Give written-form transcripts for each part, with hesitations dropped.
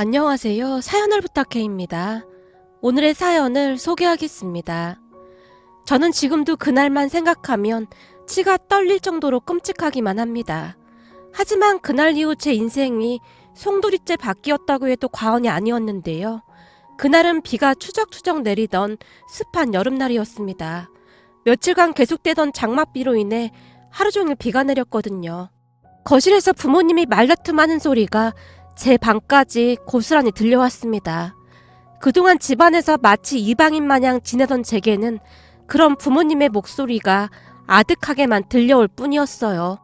안녕하세요. 사연을 부탁해입니다. 오늘의 사연을 소개하겠습니다. 저는 지금도 그날만 생각하면 치가 떨릴 정도로 끔찍하기만 합니다. 하지만 그날 이후 제 인생이 송두리째 바뀌었다고 해도 과언이 아니었는데요. 그날은 비가 추적추적 내리던 습한 여름날이었습니다. 며칠간 계속되던 장맛비로 인해 하루 종일 비가 내렸거든요. 거실에서 부모님이 말다툼하는 소리가 제 방까지 고스란히 들려왔습니다. 그동안 집안에서 마치 이방인 마냥 지내던 제게는 그런 부모님의 목소리가 아득하게만 들려올 뿐이었어요.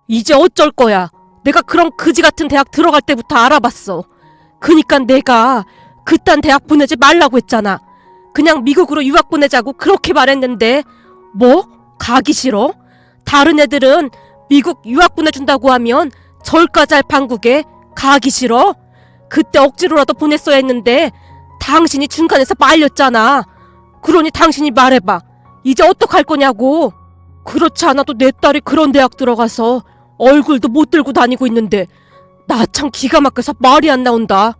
이제 어쩔 거야. 내가 그런 그지 같은 대학 들어갈 때부터 알아봤어. 그니까 내가 그딴 대학 보내지 말라고 했잖아. 그냥 미국으로 유학 보내자고 그렇게 말했는데 뭐? 가기 싫어? 다른 애들은 미국 유학 보내준다고 하면 절까지 할 판국에 가기 싫어? 그때 억지로라도 보냈어야 했는데 당신이 중간에서 말렸잖아. 그러니 당신이 말해봐. 이제 어떡할 거냐고. 그렇지 않아도 내 딸이 그런 대학 들어가서 얼굴도 못 들고 다니고 있는데 나 참 기가 막혀서 말이 안 나온다.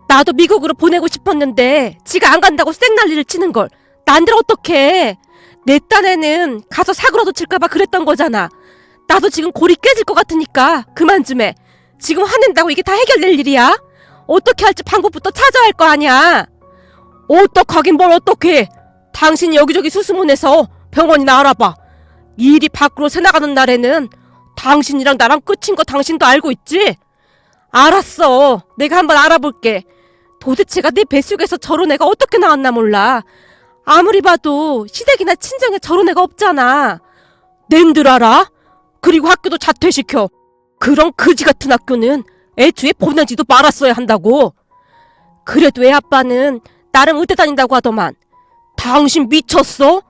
나도 미국으로 보내고 싶었는데 지가 안 간다고 생난리를 치는 걸 난들 어떡해. 내 딴에는 가서 사고라도 칠까봐 그랬던 거잖아. 나도 지금 골이 깨질 것 같으니까 그만 좀 해. 지금 화낸다고 이게 다 해결될 일이야? 어떻게 할지 방법부터 찾아야 할 거 아니야. 어떡하긴 뭘 어떡해. 당신이 여기저기 수소문해서 병원이나 알아봐. 이 일이 밖으로 새나가는 날에는 당신이랑 나랑 끝인 거 당신도 알고 있지? 알았어. 내가 한번 알아볼게. 도대체가 내 뱃속에서 저런 애가 어떻게 나왔나 몰라. 아무리 봐도 시댁이나 친정에 저런 애가 없잖아. 낸들 알아? 그리고 학교도 자퇴시켜. 그런 그지 같은 학교는 애초에 보내지도 말았어야 한다고. 그래도 애 아빠는 나름 의대 다닌다고 하더만. 당신 미쳤어?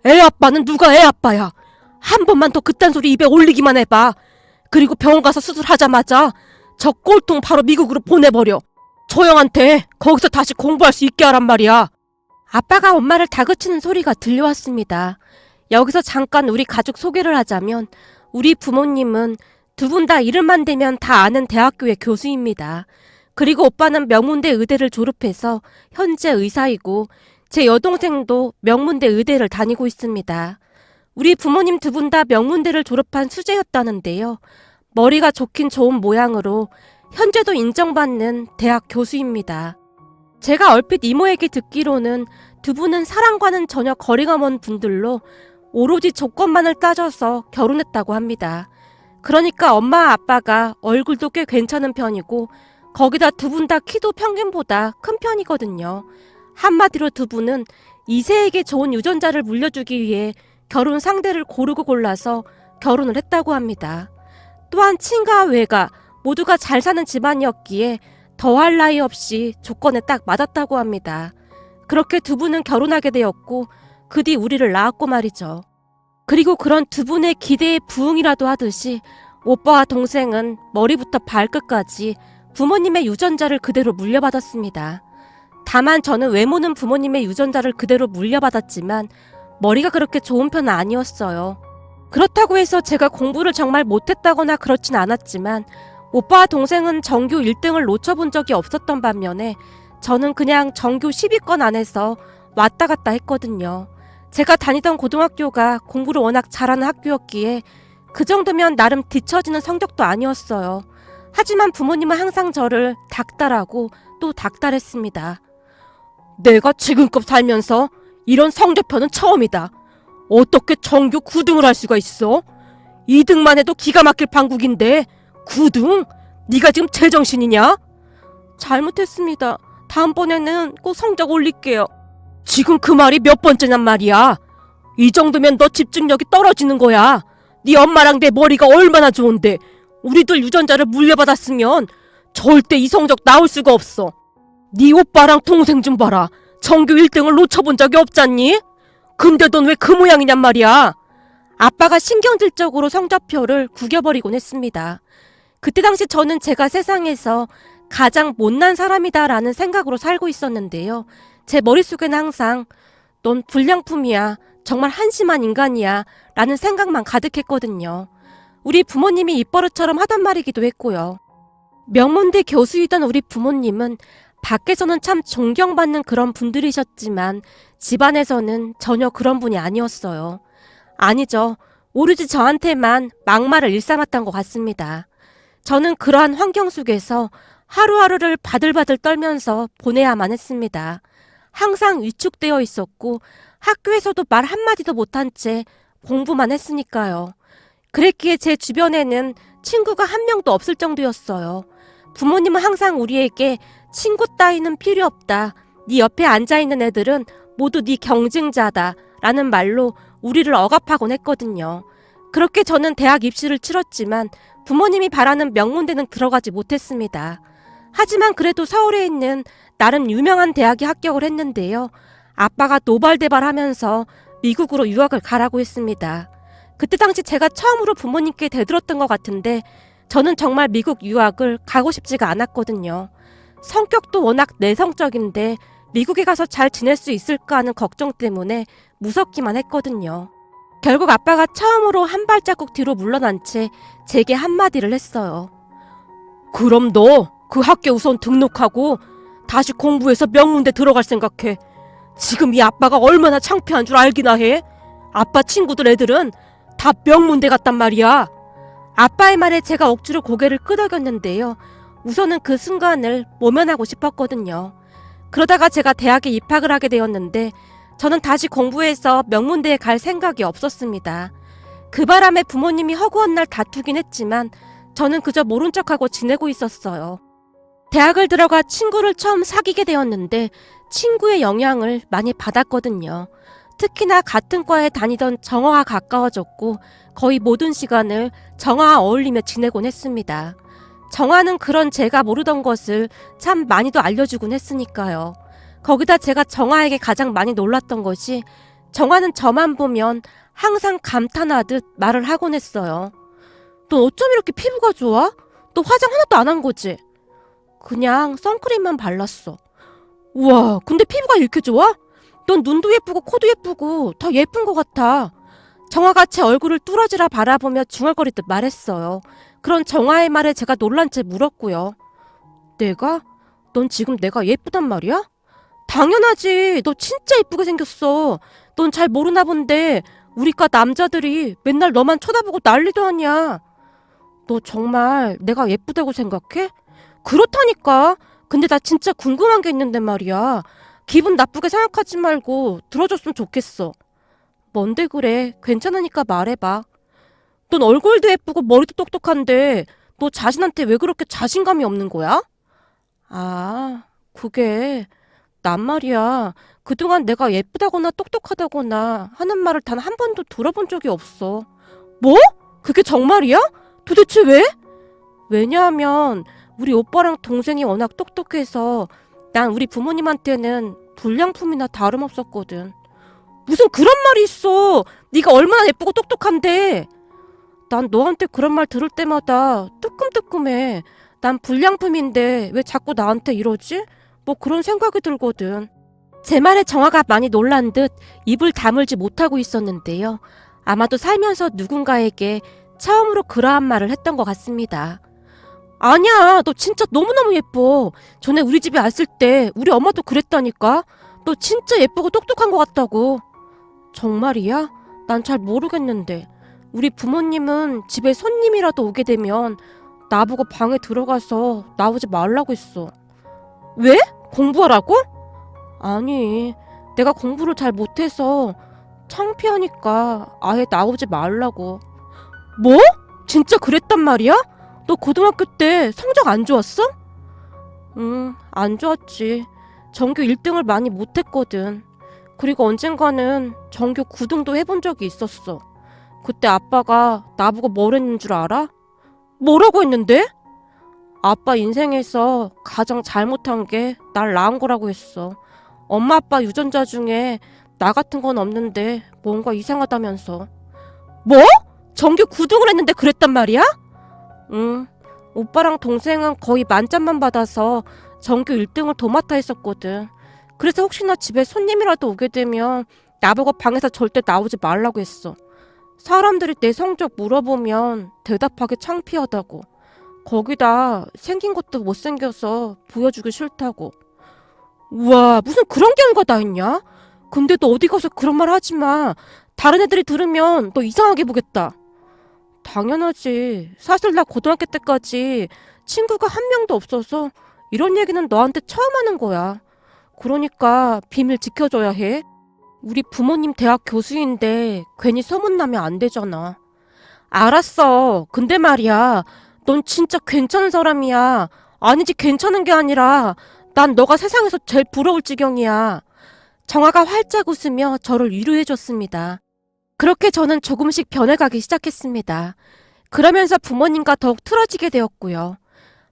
애 아빠는 누가 애 아빠야. 한 번만 더 그딴 소리 입에 올리기만 해봐. 그리고 병원 가서 수술하자마자 저 꼴통 바로 미국으로 보내버려. 저 형한테 거기서 다시 공부할 수 있게 하란 말이야. 아빠가 엄마를 다그치는 소리가 들려왔습니다. 여기서 잠깐 우리 가족 소개를 하자면 우리 부모님은 두 분 다 이름만 대면 다 아는 대학교의 교수입니다. 그리고 오빠는 명문대 의대를 졸업해서 현재 의사이고 제 여동생도 명문대 의대를 다니고 있습니다. 우리 부모님 두 분 다 명문대를 졸업한 수재였다는데요. 머리가 좋긴 좋은 모양으로 현재도 인정받는 대학 교수입니다. 제가 얼핏 이모에게 듣기로는 두 분은 사랑과는 전혀 거리가 먼 분들로 오로지 조건만을 따져서 결혼했다고 합니다. 그러니까 엄마 아빠가 얼굴도 꽤 괜찮은 편이고 거기다 두 분 다 키도 평균보다 큰 편이거든요. 한마디로 두 분은 2세에게 좋은 유전자를 물려주기 위해 결혼 상대를 고르고 골라서 결혼을 했다고 합니다. 또한 친가 외가 모두가 잘 사는 집안이었기에 더할 나위 없이 조건에 딱 맞았다고 합니다. 그렇게 두 분은 결혼하게 되었고 그 뒤 우리를 낳았고 말이죠. 그리고 그런 두 분의 기대에 부응이라도 하듯이 오빠와 동생은 머리부터 발끝까지 부모님의 유전자를 그대로 물려받았습니다. 다만 저는 외모는 부모님의 유전자를 그대로 물려받았지만 머리가 그렇게 좋은 편은 아니었어요. 그렇다고 해서 제가 공부를 정말 못했다거나 그렇진 않았지만 오빠와 동생은 전교 1등을 놓쳐본 적이 없었던 반면에 저는 그냥 전교 10위권 안에서 왔다 갔다 했거든요. 제가 다니던 고등학교가 공부를 워낙 잘하는 학교였기에 그 정도면 나름 뒤처지는 성적도 아니었어요. 하지만 부모님은 항상 저를 닥달하고 또 닥달했습니다. 내가 지금껏 살면서 이런 성적표는 처음이다. 어떻게 전교 9등을 할 수가 있어? 2등만 해도 기가 막힐 판국인데 9등? 네가 지금 제정신이냐? 잘못했습니다. 다음번에는 꼭 성적 올릴게요. 지금 그 말이 몇 번째냔 말이야. 이 정도면 너 집중력이 떨어지는 거야. 네 엄마랑 내 머리가 얼마나 좋은데 우리들 유전자를 물려받았으면 절대 이 성적 나올 수가 없어. 네 오빠랑 동생 좀 봐라. 전교 1등을 놓쳐본 적이 없잖니? 근데 넌 왜 그 모양이냔 말이야. 아빠가 신경질적으로 성적표를 구겨버리곤 했습니다. 그때 당시 저는 제가 세상에서 가장 못난 사람이다라는 생각으로 살고 있었는데요. 제 머릿속엔 항상 넌 불량품이야. 정말 한심한 인간이야. 라는 생각만 가득했거든요. 우리 부모님이 입버릇처럼 하던 말이기도 했고요. 명문대 교수이던 우리 부모님은 밖에서는 참 존경받는 그런 분들이셨지만 집안에서는 전혀 그런 분이 아니었어요. 아니죠. 오로지 저한테만 막말을 일삼았던 것 같습니다. 저는 그러한 환경 속에서 하루하루를 바들바들 떨면서 보내야만 했습니다. 항상 위축되어 있었고 학교에서도 말 한마디도 못한 채 공부만 했으니까요. 그랬기에 제 주변에는 친구가 한 명도 없을 정도였어요. 부모님은 항상 우리에게 친구 따위는 필요 없다. 네 옆에 앉아있는 애들은 모두 네 경쟁자다. 라는 말로 우리를 억압하곤 했거든요. 그렇게 저는 대학 입시를 치렀지만 부모님이 바라는 명문대는 들어가지 못했습니다. 하지만 그래도 서울에 있는 나름 유명한 대학에 합격을 했는데요. 아빠가 노발대발하면서 미국으로 유학을 가라고 했습니다. 그때 당시 제가 처음으로 부모님께 대들었던 것 같은데 저는 정말 미국 유학을 가고 싶지가 않았거든요. 성격도 워낙 내성적인데 미국에 가서 잘 지낼 수 있을까 하는 걱정 때문에 무섭기만 했거든요. 결국 아빠가 처음으로 한 발자국 뒤로 물러난 채 제게 한마디를 했어요. 그럼 너 그 학교 우선 등록하고 다시 공부해서 명문대 들어갈 생각해. 지금 이 아빠가 얼마나 창피한 줄 알기나 해? 아빠 친구들 애들은 다 명문대 갔단 말이야. 아빠의 말에 제가 억지로 고개를 끄덕였는데요. 우선은 그 순간을 모면하고 싶었거든요. 그러다가 제가 대학에 입학을 하게 되었는데 저는 다시 공부해서 명문대에 갈 생각이 없었습니다. 그 바람에 부모님이 허구한 날 다투긴 했지만 저는 그저 모른 척하고 지내고 있었어요. 대학을 들어가 친구를 처음 사귀게 되었는데 친구의 영향을 많이 받았거든요. 특히나 같은 과에 다니던 정화와 가까워졌고 거의 모든 시간을 정화와 어울리며 지내곤 했습니다. 정화는 그런 제가 모르던 것을 참 많이도 알려주곤 했으니까요. 거기다 제가 정화에게 가장 많이 놀랐던 것이 정화는 저만 보면 항상 감탄하듯 말을 하곤 했어요. 넌 어쩜 이렇게 피부가 좋아? 너 화장 하나도 안 한 거지? 그냥 선크림만 발랐어. 우와, 근데 피부가 이렇게 좋아? 넌 눈도 예쁘고 코도 예쁘고 더 예쁜 것 같아. 정화가 제 얼굴을 뚫어지라 바라보며 중얼거리듯 말했어요. 그런 정화의 말에 제가 놀란 채 물었고요. 내가? 넌 지금 내가 예쁘단 말이야? 당연하지. 너 진짜 예쁘게 생겼어. 넌 잘 모르나 본데 우리과 남자들이 맨날 너만 쳐다보고 난리도 아니야. 너 정말 내가 예쁘다고 생각해? 그렇다니까. 근데 나 진짜 궁금한 게 있는데 말이야. 기분 나쁘게 생각하지 말고 들어줬으면 좋겠어. 뭔데 그래? 괜찮으니까 말해봐. 넌 얼굴도 예쁘고 머리도 똑똑한데 너 자신한테 왜 그렇게 자신감이 없는 거야? 아, 그게 난 말이야. 그동안 내가 예쁘다거나 똑똑하다거나 하는 말을 단 한 번도 들어본 적이 없어. 뭐? 그게 정말이야? 도대체 왜? 왜냐하면 우리 오빠랑 동생이 워낙 똑똑해서 난 우리 부모님한테는 불량품이나 다름없었거든. 무슨 그런 말이 있어. 네가 얼마나 예쁘고 똑똑한데. 난 너한테 그런 말 들을 때마다 뜨끔뜨끔해. 난 불량품인데 왜 자꾸 나한테 이러지? 뭐 그런 생각이 들거든. 제 말에 정화가 많이 놀란 듯 입을 다물지 못하고 있었는데요. 아마도 살면서 누군가에게 처음으로 그러한 말을 했던 것 같습니다. 아니야, 너 진짜 너무너무 예뻐. 전에 우리 집에 왔을 때 우리 엄마도 그랬다니까. 너 진짜 예쁘고 똑똑한 것 같다고. 정말이야? 난 잘 모르겠는데. 우리 부모님은 집에 손님이라도 오게 되면 나보고 방에 들어가서 나오지 말라고 했어. 왜? 공부하라고? 아니, 내가 공부를 잘 못해서 창피하니까 아예 나오지 말라고. 뭐? 진짜 그랬단 말이야? 너 고등학교 때 성적 안 좋았어? 응, 안 좋았지. 전교 1등을 많이 못했거든. 그리고 언젠가는 전교 9등도 해본 적이 있었어. 그때 아빠가 나보고 뭘 했는 줄 알아? 뭐라고 했는데? 아빠 인생에서 가장 잘못한 게 날 낳은 거라고 했어. 엄마 아빠 유전자 중에 나 같은 건 없는데 뭔가 이상하다면서. 뭐? 전교 9등을 했는데 그랬단 말이야? 응. 오빠랑 동생은 거의 만점만 받아서 전교 1등을 도맡아 했었거든. 그래서 혹시나 집에 손님이라도 오게 되면 나보고 방에서 절대 나오지 말라고 했어. 사람들이 내 성적 물어보면 대답하기 창피하다고. 거기다 생긴 것도 못생겨서 보여주기 싫다고. 우와, 무슨 그런 경우가 다 있냐? 근데 너 어디 가서 그런 말 하지 마. 다른 애들이 들으면 너 이상하게 보겠다. 당연하지. 사실 나 고등학교 때까지 친구가 한 명도 없어서 이런 얘기는 너한테 처음 하는 거야. 그러니까 비밀 지켜줘야 해. 우리 부모님 대학 교수인데 괜히 소문나면 안 되잖아. 알았어. 근데 말이야. 넌 진짜 괜찮은 사람이야. 아니지, 괜찮은 게 아니라 난 너가 세상에서 제일 부러울 지경이야. 정아가 활짝 웃으며 저를 위로해줬습니다. 그렇게 저는 조금씩 변해가기 시작했습니다. 그러면서 부모님과 더욱 틀어지게 되었고요.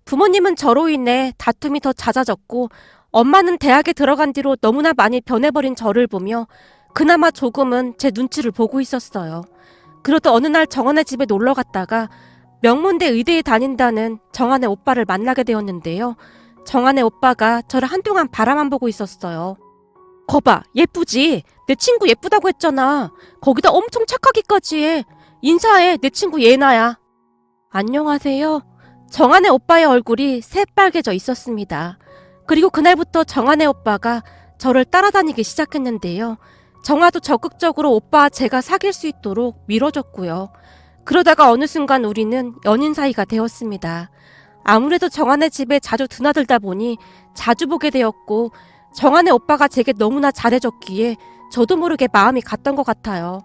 부모님은 저로 인해 다툼이 더 잦아졌고 엄마는 대학에 들어간 뒤로 너무나 많이 변해버린 저를 보며 그나마 조금은 제 눈치를 보고 있었어요. 그러다 어느 날 정한의 집에 놀러 갔다가 명문대 의대에 다닌다는 정한의 오빠를 만나게 되었는데요. 정한의 오빠가 저를 한동안 바라만 보고 있었어요. 거봐, 예쁘지? 내 친구 예쁘다고 했잖아. 거기다 엄청 착하기까지 해. 인사해, 내 친구 예나야. 안녕하세요. 정한의 오빠의 얼굴이 새빨개져 있었습니다. 그리고 그날부터 정한의 오빠가 저를 따라다니기 시작했는데요. 정아도 적극적으로 오빠와 제가 사귈 수 있도록 밀어줬고요. 그러다가 어느 순간 우리는 연인 사이가 되었습니다. 아무래도 정한의 집에 자주 드나들다 보니 자주 보게 되었고 정한의 오빠가 제게 너무나 잘해줬기에 저도 모르게 마음이 갔던 것 같아요.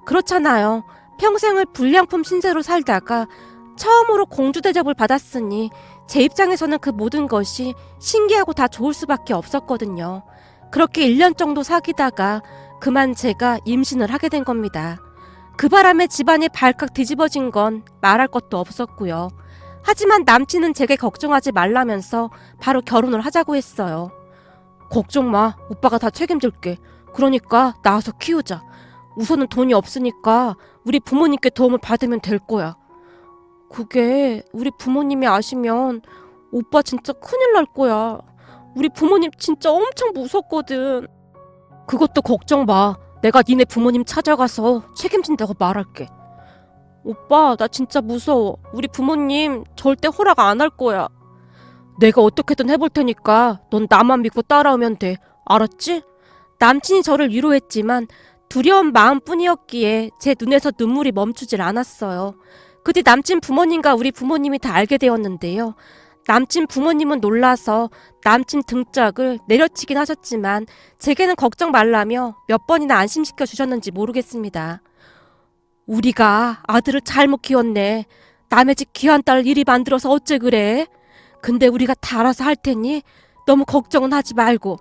그렇잖아요. 평생을 불량품 신세로 살다가 처음으로 공주 대접을 받았으니 제 입장에서는 그 모든 것이 신기하고 다 좋을 수밖에 없었거든요. 그렇게 1년 정도 사귀다가 그만 제가 임신을 하게 된 겁니다. 그 바람에 집안이 발칵 뒤집어진 건 말할 것도 없었고요. 하지만 남친은 제게 걱정하지 말라면서 바로 결혼을 하자고 했어요. 걱정 마. 오빠가 다 책임질게. 그러니까 낳아서 키우자. 우선은 돈이 없으니까 우리 부모님께 도움을 받으면 될 거야. 그게 우리 부모님이 아시면 오빠 진짜 큰일 날 거야. 우리 부모님 진짜 엄청 무섭거든. 그것도 걱정 마. 내가 니네 부모님 찾아가서 책임진다고 말할게. 오빠, 나 진짜 무서워. 우리 부모님 절대 허락 안 할 거야. 내가 어떻게든 해볼 테니까 넌 나만 믿고 따라오면 돼. 알았지? 남친이 저를 위로했지만 두려운 마음뿐이었기에 제 눈에서 눈물이 멈추질 않았어요. 그뒤 남친 부모님과 우리 부모님이 다 알게 되었는데요. 남친 부모님은 놀라서 남친 등짝을 내려치긴 하셨지만 제게는 걱정 말라며 몇 번이나 안심시켜 주셨는지 모르겠습니다. 우리가 아들을 잘못 키웠네. 남의 집 귀한 딸 이리 만들어서 어째 그래? 근데 우리가 다 알아서 할 테니 너무 걱정은 하지 말고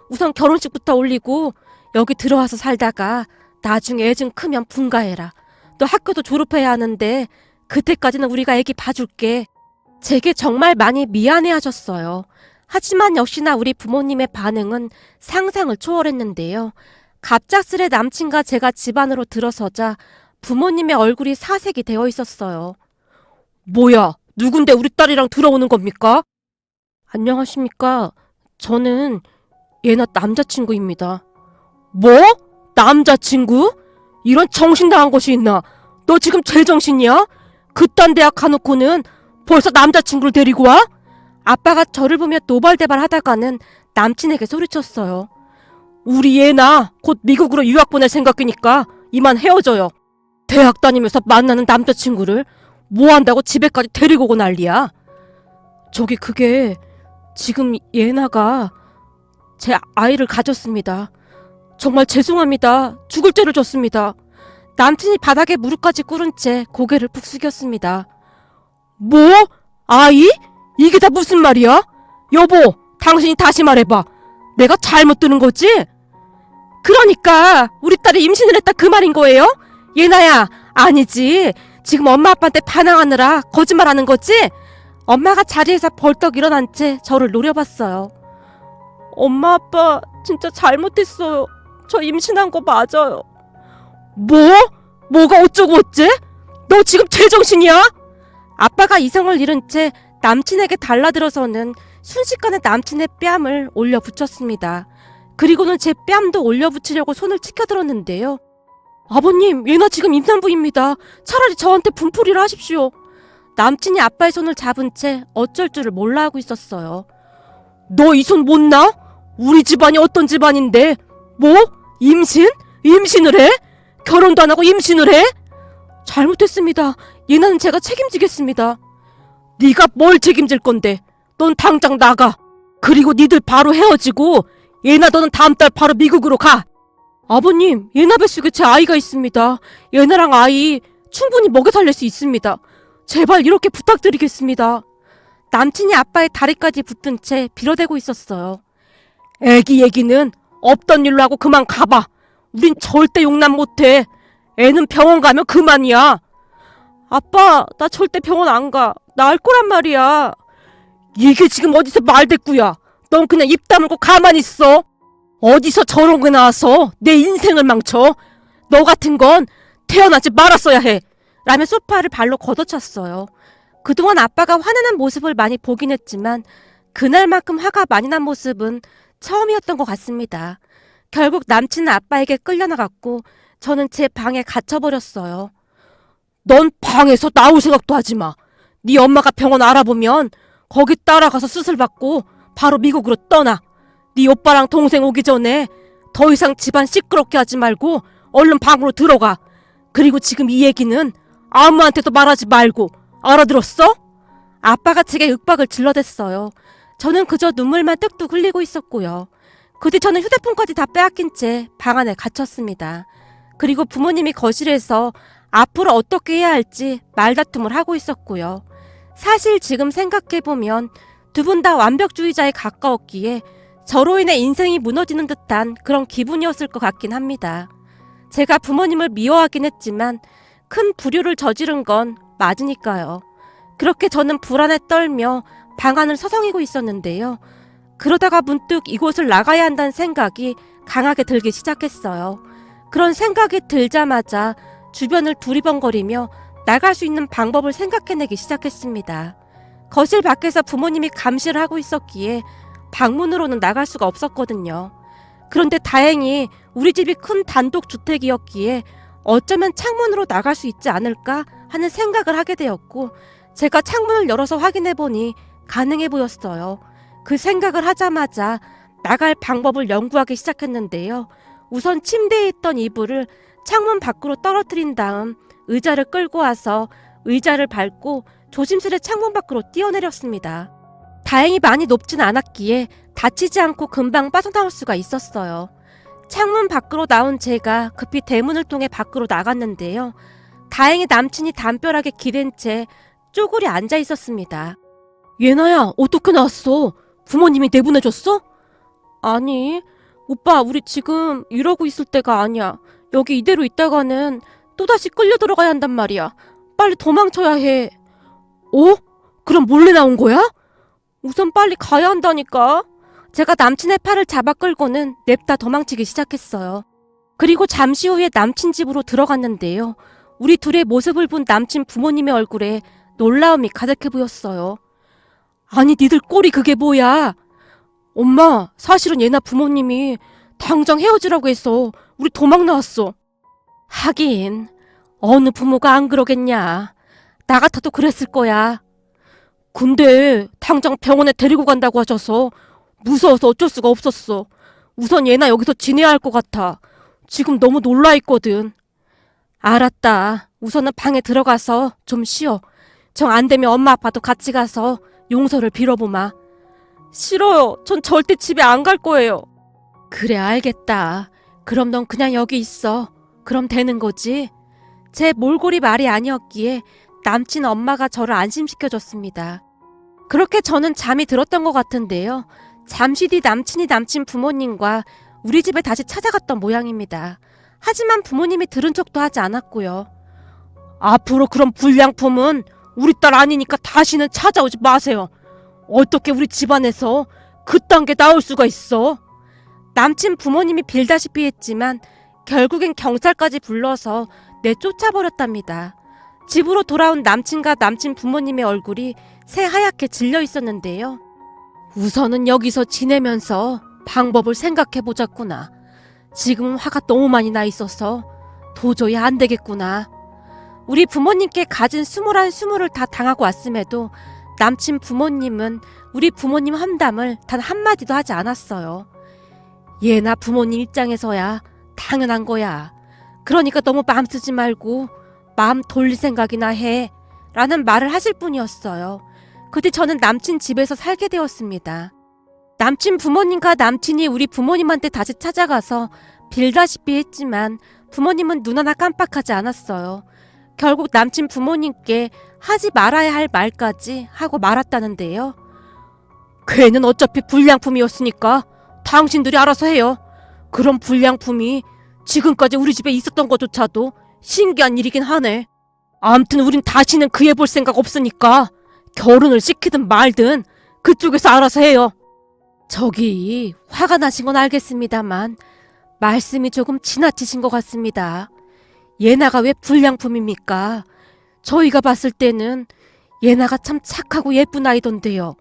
우선 결혼식부터 올리고 여기 들어와서 살다가 나중에 애 좀 크면 분가해라. 너 학교도 졸업해야 하는데 그때까지는 우리가 애기 봐줄게. 제게 정말 많이 미안해하셨어요. 하지만 역시나 우리 부모님의 반응은 상상을 초월했는데요. 갑작스레 남친과 제가 집 안으로 들어서자 부모님의 얼굴이 사색이 되어 있었어요. 뭐야? 누군데 우리 딸이랑 들어오는 겁니까? 안녕하십니까. 저는 예나 남자친구입니다. 뭐? 남자친구? 이런 정신 나간 것이 있나? 너 지금 제정신이야? 그딴 대학 가놓고는 벌써 남자친구를 데리고 와? 아빠가 저를 보며 노발대발 하다가는 남친에게 소리쳤어요. 우리 예나 곧 미국으로 유학 보낼 생각이니까 이만 헤어져요. 대학 다니면서 만나는 남자친구를 뭐 한다고 집에까지 데리고 오고 난리야. 저기 그게 지금 예나가 제 아이를 가졌습니다. 정말 죄송합니다. 죽을 죄를 졌습니다. 남친이 바닥에 무릎까지 꿇은 채 고개를 푹 숙였습니다. 뭐? 아이? 이게 다 무슨 말이야? 여보, 당신이 다시 말해봐. 내가 잘못 들은 거지? 그러니까 우리 딸이 임신을 했다 그 말인 거예요? 예나야, 아니지. 지금 엄마 아빠한테 반항하느라 거짓말하는 거지? 엄마가 자리에서 벌떡 일어난 채 저를 노려봤어요. 엄마 아빠 진짜 잘못했어요. 저 임신한 거 맞아요. 뭐? 뭐가 어쩌고 어째? 너 지금 제정신이야? 아빠가 이성을 잃은 채 남친에게 달라들어서는 순식간에 남친의 뺨을 올려 붙였습니다. 그리고는 제 뺨도 올려 붙이려고 손을 치켜들었는데요. 아버님, 예나 지금 임산부입니다. 차라리 저한테 분풀이를 하십시오. 남친이 아빠의 손을 잡은 채 어쩔 줄을 몰라 하고 있었어요. 너 이 손 못 놔? 우리 집안이 어떤 집안인데? 뭐? 임신? 임신을 해? 결혼도 안 하고 임신을 해? 잘못했습니다. 예나는 제가 책임지겠습니다. 네가 뭘 책임질 건데? 넌 당장 나가. 그리고 니들 바로 헤어지고 예나 너는 다음 달 바로 미국으로 가. 아버님, 예나 뱃속에 제 아이가 있습니다. 예나랑 아이 충분히 먹여 살릴 수 있습니다. 제발 이렇게 부탁드리겠습니다. 남친이 아빠의 다리까지 붙은 채 빌어대고 있었어요. 애기 얘기는 없던 일로 하고 그만 가봐. 우린 절대 용납 못해. 애는 병원 가면 그만이야. 아빠, 나 절대 병원 안 가. 나 알 거란 말이야. 이게 지금 어디서 말대꾸야. 넌 그냥 입 다물고 가만히 있어. 어디서 저런 거 나와서 내 인생을 망쳐. 너 같은 건 태어나지 말았어야 해. 라며 소파를 발로 걷어찼어요. 그동안 아빠가 화내는 모습을 많이 보긴 했지만 그날만큼 화가 많이 난 모습은 처음이었던 것 같습니다. 결국 남친은 아빠에게 끌려나갔고 저는 제 방에 갇혀버렸어요. 넌 방에서 나올 생각도 하지 마. 네 엄마가 병원 알아보면 거기 따라가서 수술받고 바로 미국으로 떠나. 네 오빠랑 동생 오기 전에 더 이상 집안 시끄럽게 하지 말고 얼른 방으로 들어가. 그리고 지금 이 얘기는 아무한테도 말하지 말고 알아들었어? 아빠가 제게 윽박을 질러댔어요. 저는 그저 눈물만 뚝뚝 흘리고 있었고요. 그 뒤 저는 휴대폰까지 다 빼앗긴 채 방 안에 갇혔습니다. 그리고 부모님이 거실에서 앞으로 어떻게 해야 할지 말다툼을 하고 있었고요. 사실 지금 생각해보면 두 분 다 완벽주의자에 가까웠기에 저로 인해 인생이 무너지는 듯한 그런 기분이었을 것 같긴 합니다. 제가 부모님을 미워하긴 했지만 큰 불효를 저지른 건 맞으니까요. 그렇게 저는 불안에 떨며 방 안을 서성이고 있었는데요. 그러다가 문득 이곳을 나가야 한다는 생각이 강하게 들기 시작했어요. 그런 생각이 들자마자 주변을 두리번거리며 나갈 수 있는 방법을 생각해내기 시작했습니다. 거실 밖에서 부모님이 감시를 하고 있었기에 방문으로는 나갈 수가 없었거든요. 그런데 다행히 우리 집이 큰 단독주택이었기에 어쩌면 창문으로 나갈 수 있지 않을까 하는 생각을 하게 되었고 제가 창문을 열어서 확인해보니 가능해 보였어요. 그 생각을 하자마자 나갈 방법을 연구하기 시작했는데요. 우선 침대에 있던 이불을 창문 밖으로 떨어뜨린 다음 의자를 끌고 와서 의자를 밟고 조심스레 창문 밖으로 뛰어내렸습니다. 다행히 많이 높진 않았기에 다치지 않고 금방 빠져나올 수가 있었어요. 창문 밖으로 나온 제가 급히 대문을 통해 밖으로 나갔는데요. 다행히 남친이 담벼락에 기댄 채 쪼그려 앉아 있었습니다. 예나야, 어떻게 나왔어? 부모님이 내보내줬어? 아니, 오빠 우리 지금 이러고 있을 때가 아니야. 여기 이대로 있다가는 또다시 끌려 들어가야 한단 말이야. 빨리 도망쳐야 해. 어? 그럼 몰래 나온 거야? 우선 빨리 가야 한다니까. 제가 남친의 팔을 잡아 끌고는 냅다 도망치기 시작했어요. 그리고 잠시 후에 남친 집으로 들어갔는데요. 우리 둘의 모습을 본 남친 부모님의 얼굴에 놀라움이 가득해 보였어요. 아니 니들 꼴이 그게 뭐야? 엄마, 사실은 예나 부모님이 당장 헤어지라고 해서 우리 도망 나왔어. 하긴 어느 부모가 안 그러겠냐. 나 같아도 그랬을 거야. 근데 당장 병원에 데리고 간다고 하셔서 무서워서 어쩔 수가 없었어. 우선 예나 여기서 지내야 할 것 같아. 지금 너무 놀라 있거든. 알았다. 우선은 방에 들어가서 좀 쉬어. 정 안 되면 엄마 아빠도 같이 가서 용서를 빌어보마. 싫어요. 전 절대 집에 안 갈 거예요. 그래, 알겠다. 그럼 넌 그냥 여기 있어. 그럼 되는 거지? 제 몰골이 말이 아니었기에 남친 엄마가 저를 안심시켜줬습니다. 그렇게 저는 잠이 들었던 것 같은데요. 잠시 뒤 남친이 남친 부모님과 우리 집에 다시 찾아갔던 모양입니다. 하지만 부모님이 들은 척도 하지 않았고요. 앞으로 그런 불량품은 우리 딸 아니니까 다시는 찾아오지 마세요. 어떻게 우리 집안에서 그딴 게 나올 수가 있어? 남친 부모님이 빌다시피 했지만 결국엔 경찰까지 불러서 내쫓아버렸답니다. 집으로 돌아온 남친과 남친 부모님의 얼굴이 새하얗게 질려 있었는데요. 우선은 여기서 지내면서 방법을 생각해보자꾸나. 지금 화가 너무 많이 나 있어서 도저히 안 되겠구나. 우리 부모님께 가진 수모란 수모를 다 당하고 왔음에도 남친 부모님은 우리 부모님 험담을 단 한마디도 하지 않았어요. 얘나 부모님 입장에서야 당연한 거야. 그러니까 너무 마음 쓰지 말고 마음 돌릴 생각이나 해. 라는 말을 하실 뿐이었어요. 그 뒤 저는 남친 집에서 살게 되었습니다. 남친 부모님과 남친이 우리 부모님한테 다시 찾아가서 빌다시피 했지만 부모님은 눈 하나 깜빡하지 않았어요. 결국 남친 부모님께 하지 말아야 할 말까지 하고 말았다는데요. 걔는 어차피 불량품이었으니까 당신들이 알아서 해요. 그런 불량품이 지금까지 우리 집에 있었던 것조차도 신기한 일이긴 하네. 암튼 우린 다시는 그 애 볼 생각 없으니까 결혼을 시키든 말든 그쪽에서 알아서 해요. 저기 화가 나신 건 알겠습니다만 말씀이 조금 지나치신 것 같습니다. 예나가 왜 불량품입니까? 저희가 봤을 때는 예나가 참 착하고 예쁜 아이던데요.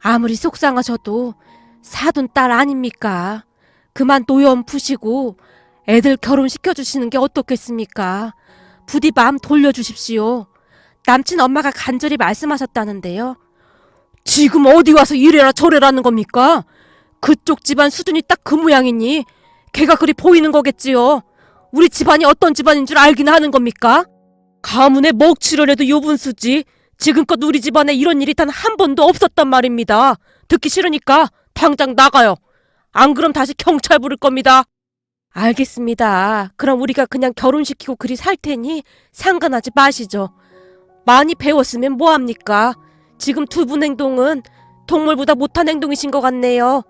아무리 속상하셔도 사돈 딸 아닙니까? 그만 노여움 푸시고 애들 결혼시켜주시는 게 어떻겠습니까? 부디 마음 돌려주십시오. 남친 엄마가 간절히 말씀하셨다는데요. 지금 어디 와서 이래라 저래라는 겁니까? 그쪽 집안 수준이 딱 그 모양이니 걔가 그리 보이는 거겠지요. 우리 집안이 어떤 집안인 줄 알긴 하는 겁니까? 가문에 먹칠을 해도 요분수지. 지금껏 우리 집안에 이런 일이 단 한 번도 없었단 말입니다. 듣기 싫으니까 당장 나가요. 안 그럼 다시 경찰 부를 겁니다. 알겠습니다. 그럼 우리가 그냥 결혼시키고 그리 살 테니 상관하지 마시죠. 많이 배웠으면 뭐합니까? 지금 두 분 행동은 동물보다 못한 행동이신 것 같네요.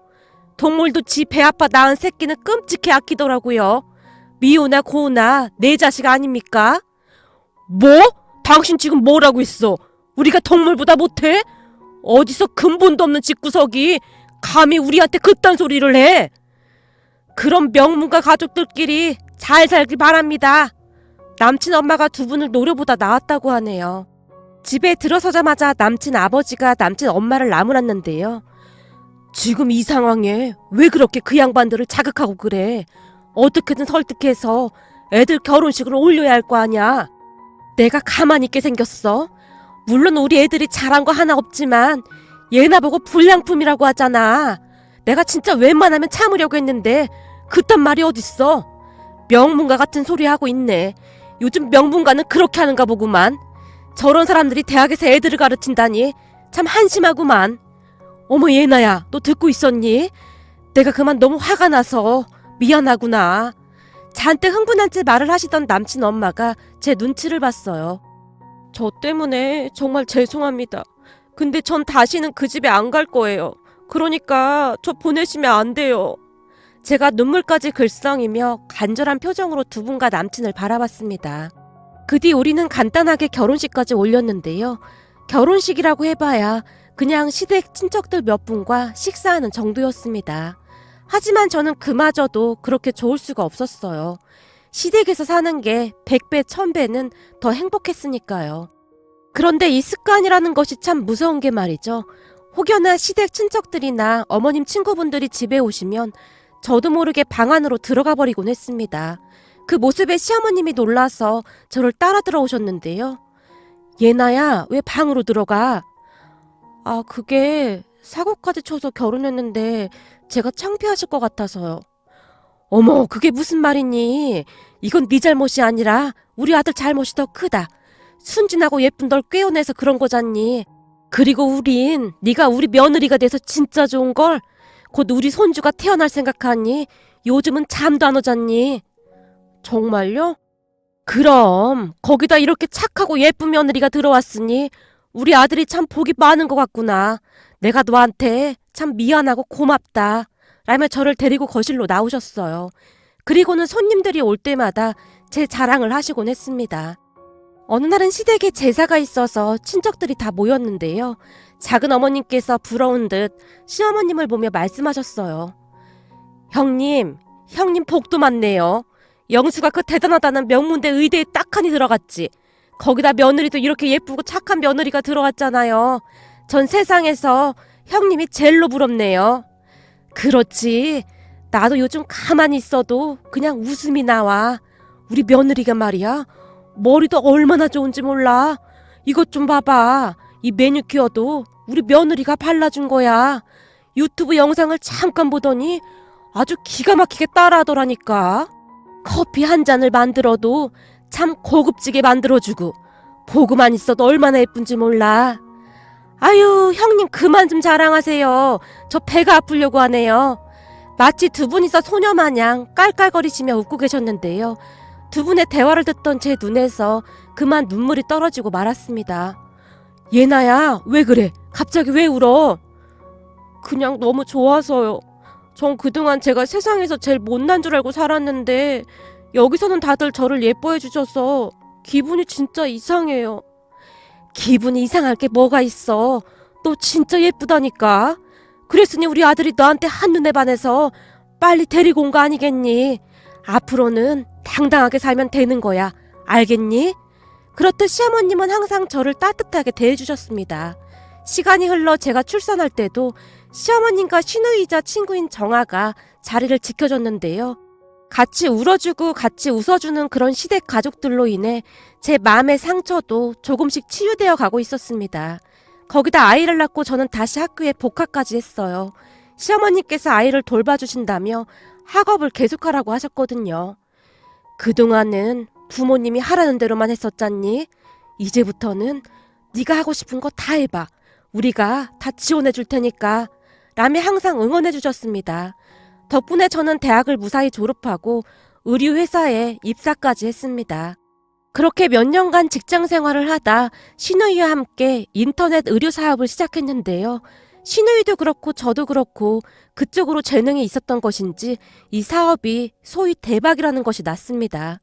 동물도 지 배 아파 낳은 새끼는 끔찍해 아끼더라고요. 미우나 고우나 내 자식 아닙니까? 뭐? 당신 지금 뭐라고 했어? 우리가 동물보다 못해? 어디서 근본도 없는 집구석이 감히 우리한테 그딴 소리를 해? 그럼 명문가 가족들끼리 잘 살길 바랍니다. 남친 엄마가 두 분을 노려보다 나왔다고 하네요. 집에 들어서자마자 남친 아버지가 남친 엄마를 나무랐는데요. 지금 이 상황에 왜 그렇게 그 양반들을 자극하고 그래? 어떻게든 설득해서 애들 결혼식을 올려야 할 거 아냐? 내가 가만히 있게 생겼어? 물론 우리 애들이 잘한 거 하나 없지만 얘나 보고 불량품이라고 하잖아. 내가 진짜 웬만하면 참으려고 했는데 그딴 말이 어딨어? 명문가 같은 소리 하고 있네. 요즘 명문가는 그렇게 하는가 보구만. 저런 사람들이 대학에서 애들을 가르친다니 참 한심하구만. 어머 예나야, 너 듣고 있었니? 내가 그만 너무 화가 나서 미안하구나. 잔뜩 흥분한 채 말을 하시던 남친 엄마가 제 눈치를 봤어요. 저 때문에 정말 죄송합니다. 근데 전 다시는 그 집에 안 갈 거예요. 그러니까 저 보내시면 안 돼요. 제가 눈물까지 글썽이며 간절한 표정으로 두 분과 남친을 바라봤습니다. 그 뒤 우리는 간단하게 결혼식까지 올렸는데요. 결혼식이라고 해봐야 그냥 시댁 친척들 몇 분과 식사하는 정도였습니다. 하지만 저는 그마저도 그렇게 좋을 수가 없었어요. 시댁에서 사는 게 100배, 1000배는 더 행복했으니까요. 그런데 이 습관이라는 것이 참 무서운 게 말이죠. 혹여나 시댁 친척들이나 어머님 친구분들이 집에 오시면 저도 모르게 방 안으로 들어가 버리곤 했습니다. 그 모습에 시어머님이 놀라서 저를 따라 들어오셨는데요. 예나야, 왜 방으로 들어가? 아, 그게 사고까지 쳐서 결혼했는데 제가 창피하실 것 같아서요. 어머, 그게 무슨 말이니? 이건 네 잘못이 아니라 우리 아들 잘못이 더 크다. 순진하고 예쁜 널 꿰어내서 그런 거잖니. 그리고 우린 네가 우리 며느리가 돼서 진짜 좋은 걸 곧 우리 손주가 태어날 생각하니 요즘은 잠도 안 오잖니. 정말요? 그럼 거기다 이렇게 착하고 예쁜 며느리가 들어왔으니 우리 아들이 참 복이 많은 것 같구나. 내가 너한테 참 미안하고 고맙다. 라며 저를 데리고 거실로 나오셨어요. 그리고는 손님들이 올 때마다 제 자랑을 하시곤 했습니다. 어느 날은 시댁에 제사가 있어서 친척들이 다 모였는데요. 작은 어머님께서 부러운 듯 시어머님을 보며 말씀하셨어요. 형님 복도 많네요. 영수가 그 대단하다는 명문대 의대에 딱하니 들어갔지. 거기다 며느리도 이렇게 예쁘고 착한 며느리가 들어왔잖아요. 전 세상에서 형님이 제일로 부럽네요. 그렇지. 나도 요즘 가만히 있어도 그냥 웃음이 나와. 우리 며느리가 말이야. 머리도 얼마나 좋은지 몰라. 이것 좀 봐봐. 이 매니큐어도 우리 며느리가 발라준 거야. 유튜브 영상을 잠깐 보더니 아주 기가 막히게 따라하더라니까. 커피 한 잔을 만들어도 참 고급지게 만들어주고 보고만 있어도 얼마나 예쁜지 몰라. 아유, 형님 그만 좀 자랑하세요. 저 배가 아프려고 하네요. 마치 두 분이서 소녀마냥 깔깔거리시며 웃고 계셨는데요. 두 분의 대화를 듣던 제 눈에서 그만 눈물이 떨어지고 말았습니다. 예나야, 왜 그래? 갑자기 왜 울어? 그냥 너무 좋아서요. 전 그동안 제가 세상에서 제일 못난 줄 알고 살았는데 여기서는 다들 저를 예뻐해 주셔서 기분이 진짜 이상해요. 기분이 이상할 게 뭐가 있어. 너 진짜 예쁘다니까. 그랬으니 우리 아들이 너한테 한눈에 반해서 빨리 데리고 온 거 아니겠니? 앞으로는 당당하게 살면 되는 거야. 알겠니? 그렇듯 시어머님은 항상 저를 따뜻하게 대해주셨습니다. 시간이 흘러 제가 출산할 때도 시어머님과 시누이자 친구인 정아가 자리를 지켜줬는데요. 같이 울어주고 같이 웃어주는 그런 시댁 가족들로 인해 제 마음의 상처도 조금씩 치유되어 가고 있었습니다. 거기다 아이를 낳고 저는 다시 학교에 복학까지 했어요. 시어머님께서 아이를 돌봐주신다며 학업을 계속하라고 하셨거든요. 그동안은 부모님이 하라는 대로만 했었잖니? 이제부터는 네가 하고 싶은 거 다 해봐. 우리가 다 지원해 줄 테니까. 라며 항상 응원해 주셨습니다. 덕분에 저는 대학을 무사히 졸업하고 의류회사에 입사까지 했습니다. 그렇게 몇 년간 직장 생활을 하다 시누이와 함께 인터넷 의류 사업을 시작했는데요. 시누이도 그렇고 저도 그렇고 그쪽으로 재능이 있었던 것인지 이 사업이 소위 대박이라는 것이 났습니다.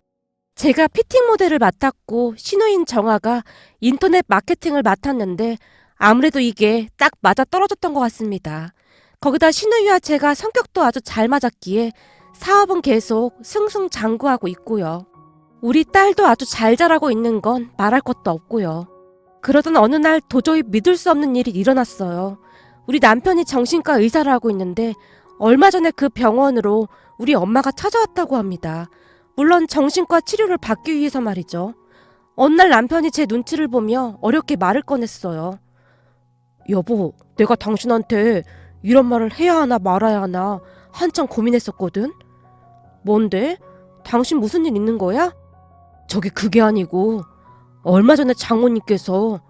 제가 피팅 모델을 맡았고 시누인 정아가 인터넷 마케팅을 맡았는데 아무래도 이게 딱 맞아 떨어졌던 것 같습니다. 거기다 시누이와 제가 성격도 아주 잘 맞았기에 사업은 계속 승승장구하고 있고요. 우리 딸도 아주 잘 자라고 있는 건 말할 것도 없고요. 그러던 어느 날 도저히 믿을 수 없는 일이 일어났어요. 우리 남편이 정신과 의사를 하고 있는데 얼마 전에 그 병원으로 우리 엄마가 찾아왔다고 합니다. 물론 정신과 치료를 받기 위해서 말이죠. 어느 날 남편이 제 눈치를 보며 어렵게 말을 꺼냈어요. 여보, 내가 당신한테 이런 말을 해야 하나 말아야 하나 한참 고민했었거든. 뭔데? 당신 무슨 일 있는 거야? 저기 그게 아니고 얼마 전에 장모님께서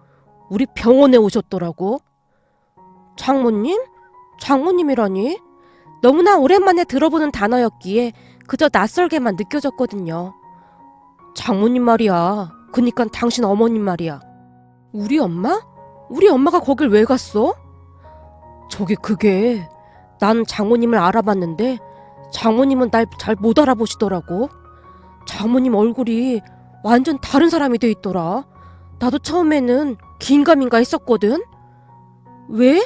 우리 병원에 오셨더라고. 장모님? 장모님이라니? 너무나 오랜만에 들어보는 단어였기에 그저 낯설게만 느껴졌거든요. 장모님 말이야. 그니까 당신 어머님 말이야. 우리 엄마? 우리 엄마가 거길 왜 갔어? 저기 그게 난 장모님을 알아봤는데 장모님은 날 잘 못 알아보시더라고. 장모님 얼굴이 완전 다른 사람이 돼 있더라. 나도 처음에는 긴가민가 했었거든. 왜?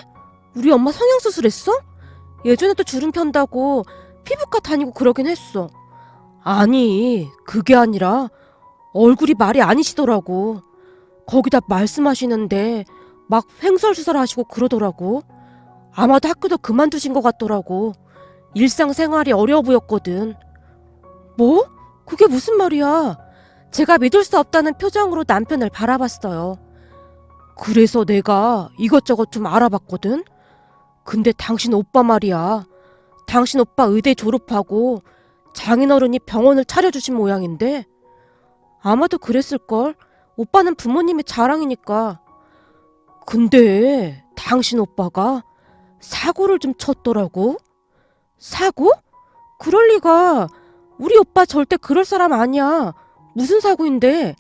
우리 엄마 성형수술했어? 예전에도 주름 편다고 피부과 다니고 그러긴 했어. 아니, 그게 아니라 얼굴이 말이 아니시더라고. 거기다 말씀하시는데 막 횡설수설 하시고 그러더라고. 아마도 학교도 그만두신 것 같더라고. 일상생활이 어려워 보였거든. 뭐? 그게 무슨 말이야? 제가 믿을 수 없다는 표정으로 남편을 바라봤어요. 그래서 내가 이것저것 좀 알아봤거든. 근데 당신 오빠 말이야. 당신 오빠 의대 졸업하고 장인어른이 병원을 차려주신 모양인데 아마도 그랬을걸. 오빠는 부모님의 자랑이니까. 근데 당신 오빠가 사고를 좀 쳤더라고. 사고? 그럴 리가. 우리 오빠 절대 그럴 사람 아니야. 무슨 사고인데?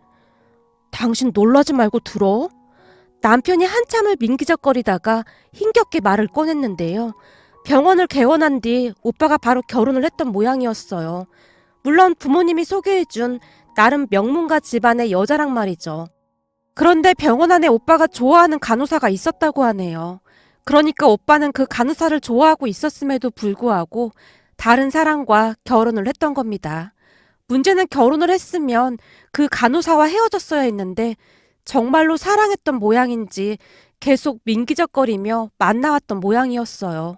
당신 놀라지 말고 들어. 남편이 한참을 민기적거리다가 힘겹게 말을 꺼냈는데요. 병원을 개원한 뒤 오빠가 바로 결혼을 했던 모양이었어요. 물론 부모님이 소개해준 나름 명문가 집안의 여자랑 말이죠. 그런데 병원 안에 오빠가 좋아하는 간호사가 있었다고 하네요. 그러니까 오빠는 그 간호사를 좋아하고 있었음에도 불구하고 다른 사람과 결혼을 했던 겁니다. 문제는 결혼을 했으면 그 간호사와 헤어졌어야 했는데 정말로 사랑했던 모양인지 계속 민기적거리며 만나왔던 모양이었어요.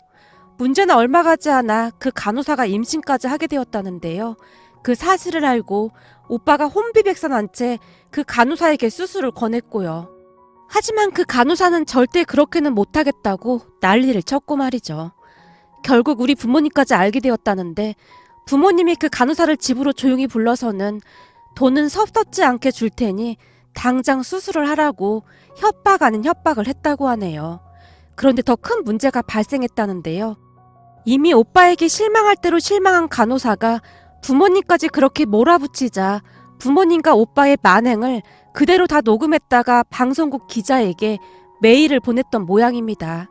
문제는 얼마 가지 않아 그 간호사가 임신까지 하게 되었다는데요. 그 사실을 알고 오빠가 혼비백산 한 채 그 간호사에게 수술을 권했고요. 하지만 그 간호사는 절대 그렇게는 못하겠다고 난리를 쳤고 말이죠. 결국 우리 부모님까지 알게 되었다는데 부모님이 그 간호사를 집으로 조용히 불러서는 돈은 섭섭지 않게 줄 테니 당장 수술을 하라고 협박 아닌 협박을 했다고 하네요. 그런데 더 큰 문제가 발생했다는데요. 이미 오빠에게 실망할 대로 실망한 간호사가 부모님까지 그렇게 몰아붙이자 부모님과 오빠의 만행을 그대로 다 녹음했다가 방송국 기자에게 메일을 보냈던 모양입니다.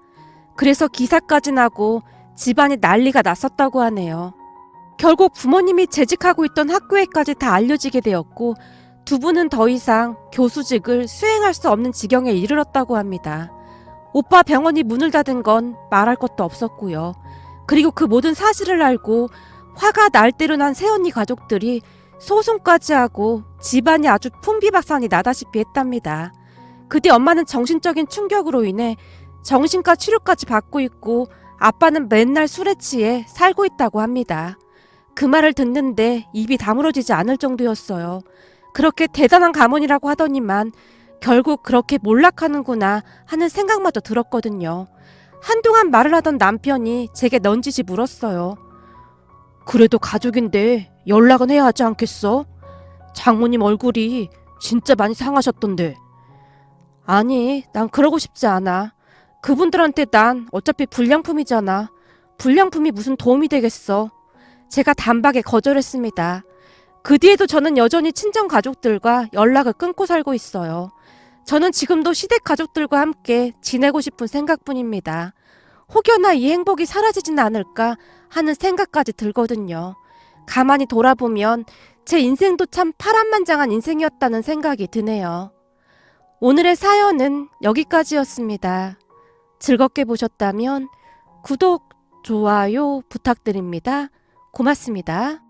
그래서 기사까지 나고 집안이 난리가 났었다고 하네요. 결국 부모님이 재직하고 있던 학교에까지 다 알려지게 되었고 두 분은 더 이상 교수직을 수행할 수 없는 지경에 이르렀다고 합니다. 오빠 병원이 문을 닫은 건 말할 것도 없었고요. 그리고 그 모든 사실을 알고 화가 날 대로 난 새언니 가족들이 소송까지 하고 집안이 아주 풍비박산이 나다시피 했답니다. 그뒤 엄마는 정신적인 충격으로 인해 정신과 치료까지 받고 있고 아빠는 맨날 술에 취해 살고 있다고 합니다. 그 말을 듣는데 입이 다물어지지 않을 정도였어요. 그렇게 대단한 가문이라고 하더니만 결국 그렇게 몰락하는구나 하는 생각마저 들었거든요. 한동안 말을 하던 남편이 제게 넌지시 물었어요. 그래도 가족인데 연락은 해야 하지 않겠어? 장모님 얼굴이 진짜 많이 상하셨던데. 아니, 난 그러고 싶지 않아. 그분들한테 난 어차피 불량품이잖아. 불량품이 무슨 도움이 되겠어. 제가 단박에 거절했습니다. 그 뒤에도 저는 여전히 친정 가족들과 연락을 끊고 살고 있어요. 저는 지금도 시댁 가족들과 함께 지내고 싶은 생각뿐입니다. 혹여나 이 행복이 사라지진 않을까 하는 생각까지 들거든요. 가만히 돌아보면 제 인생도 참 파란만장한 인생이었다는 생각이 드네요. 오늘의 사연은 여기까지였습니다. 즐겁게 보셨다면 구독, 좋아요 부탁드립니다. 고맙습니다.